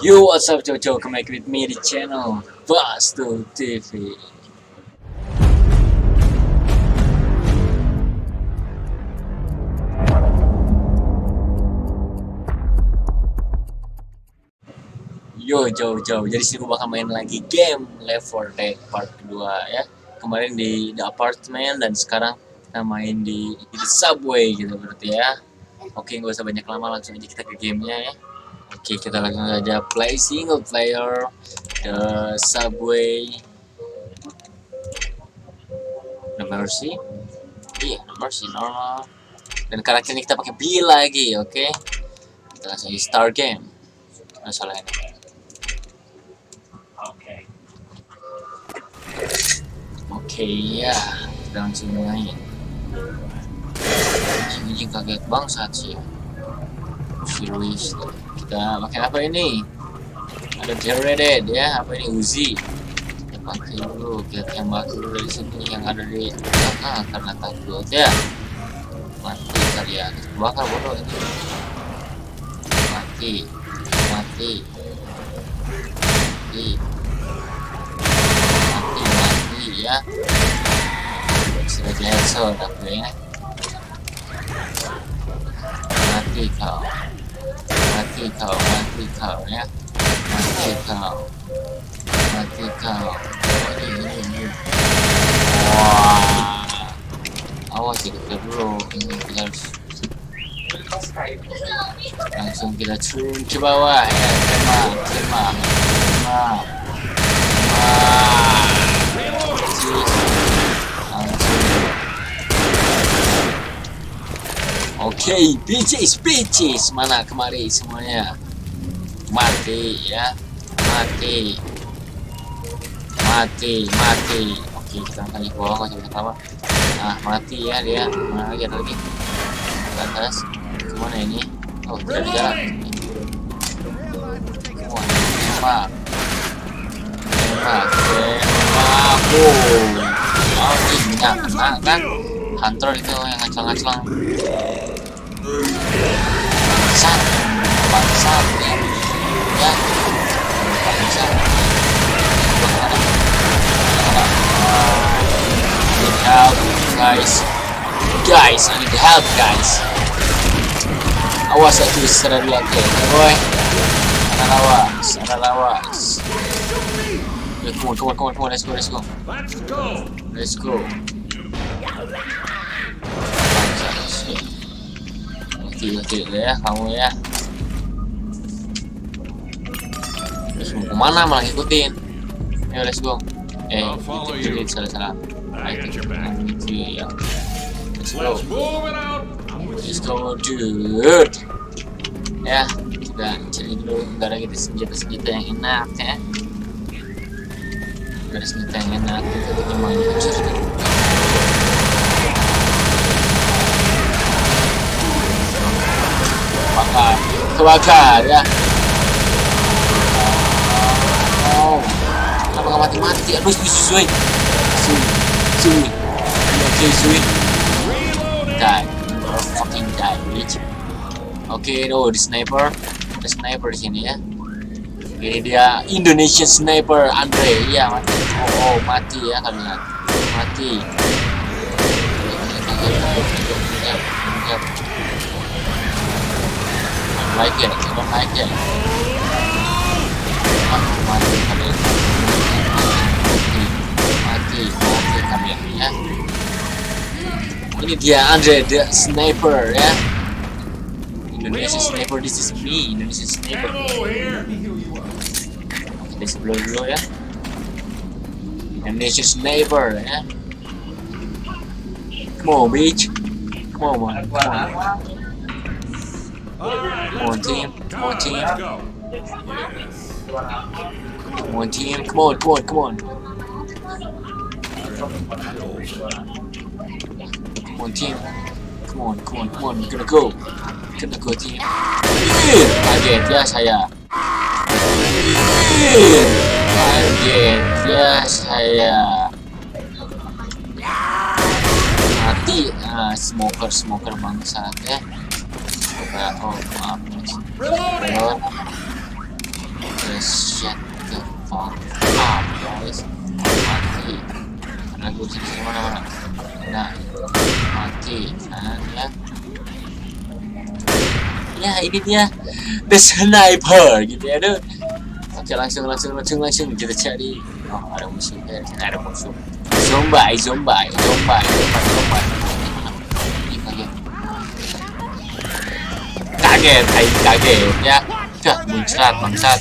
Yo, what's up, Jojo? Come back with me di channel Pastu TV. Yo, Jojo. Jadi sini gue bakal main lagi game Left 4 Dead part kedua ya. Kemarin di The Apartment dan sekarang kita main di The Subway gitu berarti ya. Oke, nggak usah banyak lama, langsung aja kita ke gamenya ya. Oke, kita langsung aja play single player The Subway. No Mercy. Iya, No Mercy normal. Dan karakternya kita pakai B lagi, oke. Kita langsung aja start game. Masalah ini. Oke, ya. Kita langsung main. Ini kaget bangsat sih. Serius. Kita pakai apa ini? Ada Jared ya, apa ini Uzi? Kita pakai dulu, kita tembak dulu dari sini yang ada di karena takut ya. Mati kalian, bakal bodoh ini. Mati, mati, mati, mati, mati ya. Sudah headshot aku ya. Mati kau. Mati kau, mati kau ya, mati kau, mati kau. Ini. Wah, awas ya, kita dulu. Ini kita harus langsung kita turun ke bawah ya, terima. Oke, bitches, mana kemari semuanya? Mati ya, mati. Oke, kita angkat ke bawah, masih bisa apa? Nah, mati ya dia. Mana lagi? Ke atas. Kemana ini? Oh, tidak di jalan. Wah, tembak. Oh, ini nggak kena kan? Hunter itu yang ngaclang-ngaclang. Bangsat ya, bangsat. Need help, guys, I need help, guys. Awas aku serang lihat ya, boy. Ada lawas. Come on, let's go. Oke ya kamu ya. Terus mau kemana malah ngikutin? Ayo let's go. Itu salah. Itu ya. Let's go dude. Ya kita cari dulu, nggak ada gitu senjata yang enak ya. Nggak ada senjata yang enak. Kita mau kebakar ya. Oh, kenapa nggak mati? Aduh, Zui. Oke, Zui. Die, fucking die, bitch. Oke, the sniper di sini ya. Ini dia Indonesian Sniper Andre, ya mati. Oh, mati ya kalian, mati. Like it. Mati kalian ya. Ini dia Andre the Sniper ya. Indonesian Sniper, this is me, Indonesian Sniper. Kita sebelum dulu ya. Indonesian Sniper ya. Come on, bitch. Come on. Come on, team. Come on, team, gonna go team. Kaget ya saya. Mati. Smoker bangsat ya. Oh, maaf. shut the fuck up guys. Mati. Karena gue sini mana. Nah, mati kan ya. Ya ini dia the sniper gitu ya dude. Oke langsung kita cari. Oh ada musuh ada musuh. Zombie. Kaget ya. Dah muncrat bangsat.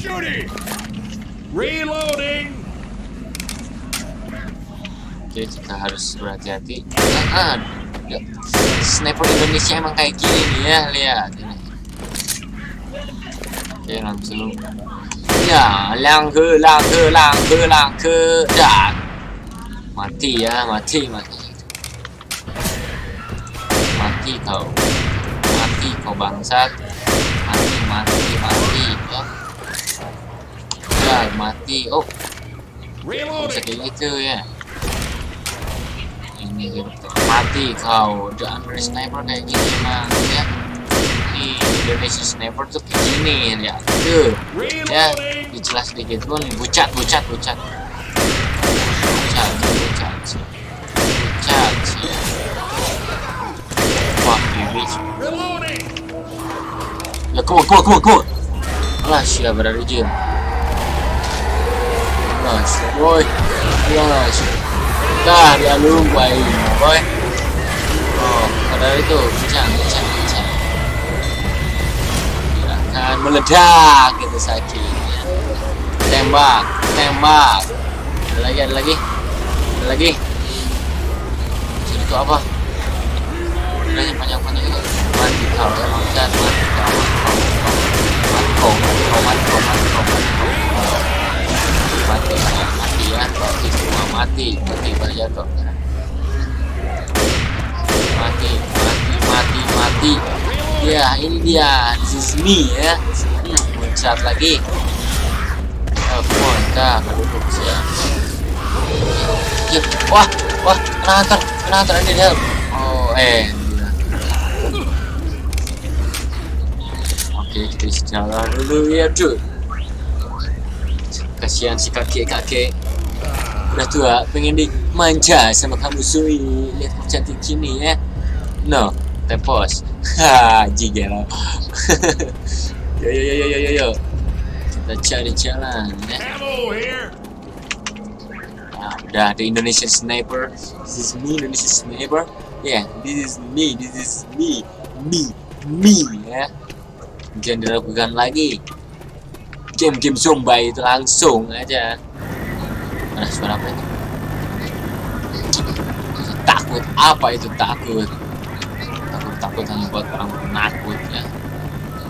Reloading. Oke kita harus berhati-hati. Sniper Indonesia emang kayak gini nih ya, lihat ini. Oke langsung. Ya, lang ke. Dah. Mati ya, mati. Mati kau bangsat. Mati ya. Ya, mati. Oh. Bisa kayak gitu ya. Ini mati kau. Jangan beri sniper kayak gini emang ya. Ini Indonesian Sniper tuh kayak gini ya. Tuh. Ya, dijelas sedikit pun bucat. Fuck you bitch. Ya come on. Alah siapa berada jin. Alas boy. Alas. Dah dia lupa ini boy. Oh padahal itu kencang. Dia akan meledak gitu sakit. Tembak. Ada lagi. Sini itu apa? Ini panjang itu. Mati kau ya bangsat, mati kau. Mati banyak kok. Mati. Ya ini dia, this is me ya. Muncrat lagi. Oh come on, dah duduk ya. Wah, kena hantar ini dia. Oh Oke, kita istirahat dulu ya cuy. Kasihan si kakek udah tua, pengen dimanja sama kamu Sui. Lihat kamu cantik gini ya. No, tepos. Jigel. Yo. Kita cari jalan ya. Nah, udah ada Indonesian Sniper. This is me, Indonesian Sniper. Yeah, this is me ya. Jangan diragukan lagi. Game zombie itu langsung aja. Mana suara apa itu? Takut apa itu takut hanya buat orang penakut ya.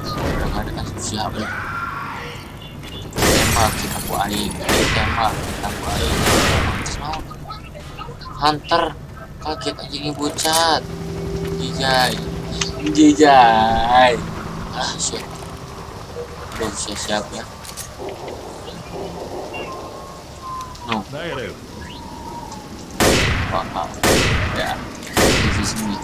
Udah ada kan siapa? Tembak kita ku aing. Hunter kaget aja nih bucat. Jijai. Ah shit. Belum siap ya. No. Negative. Wow. Ya. This is me.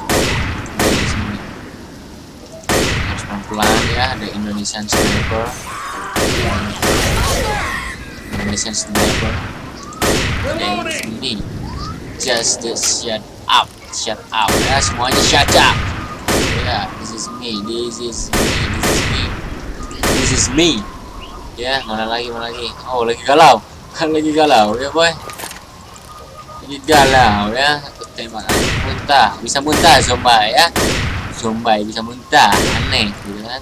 Harus pelan-pelan ya. Ada Indonesian Sniper. And it's me. Just shut up ya. Semuanya shut up. Ya, this is me. Ya, mana lagi? Oh, lagi galau ya boy. Lagi galau ya. Tembak bisa muntah zombie ya. Zombie bisa muntah, aneh gitu kan.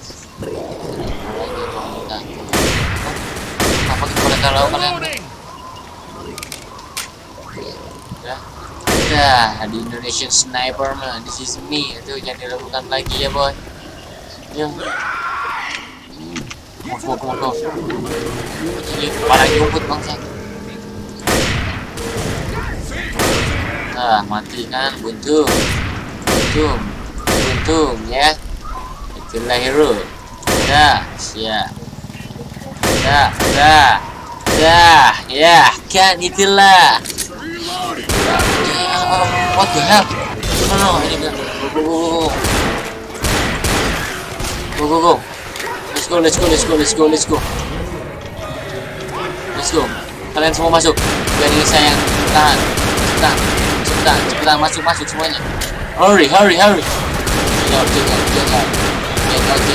Apa kita pada galau kalian? Ya, di Indonesian Sniper mah, this is me. Itu jangan dilakukan lagi ya boy. Ya. Mau. Ini parah nyumput bangsa. Nah, mati kan, buntung ya. Itulah hero. Siap. Ya, kan itulah. What the hell? No, ini kan. Go. Let's go. let's go. Kalian semua masuk. Jadi saya yang tahan. Cepetan, masuk semuanya. Hurry. Get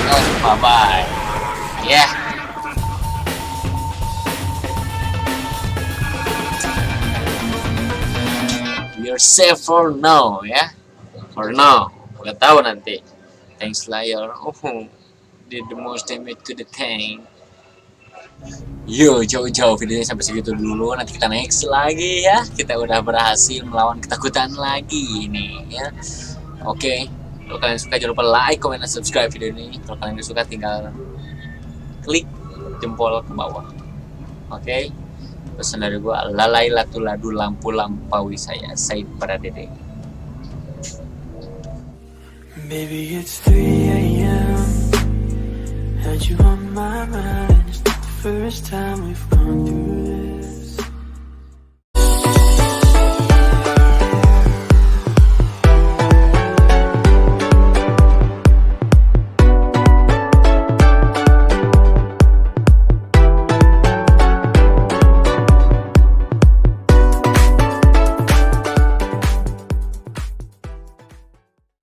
out. Bye. Yeah. You're safe for now, ya. For now. Gak tahu nanti. Tank Slayer. Oh, did the most damage to the tank. Yo, jauh-jauh videonya sampai segitu dulu. Nanti kita next lagi ya. Kita udah berhasil melawan ketakutan lagi nih ya. Oke. Kalau kalian suka jangan lupa like, comment, dan subscribe video ini. Kalau kalian suka tinggal klik jempol ke bawah. Oke. Pesan dari gua, lalai latu ladu lampu lampaui saya. Said para dede. Maybe it's 3 a.m. Had you on my mind. It's not the first time we've gone through this.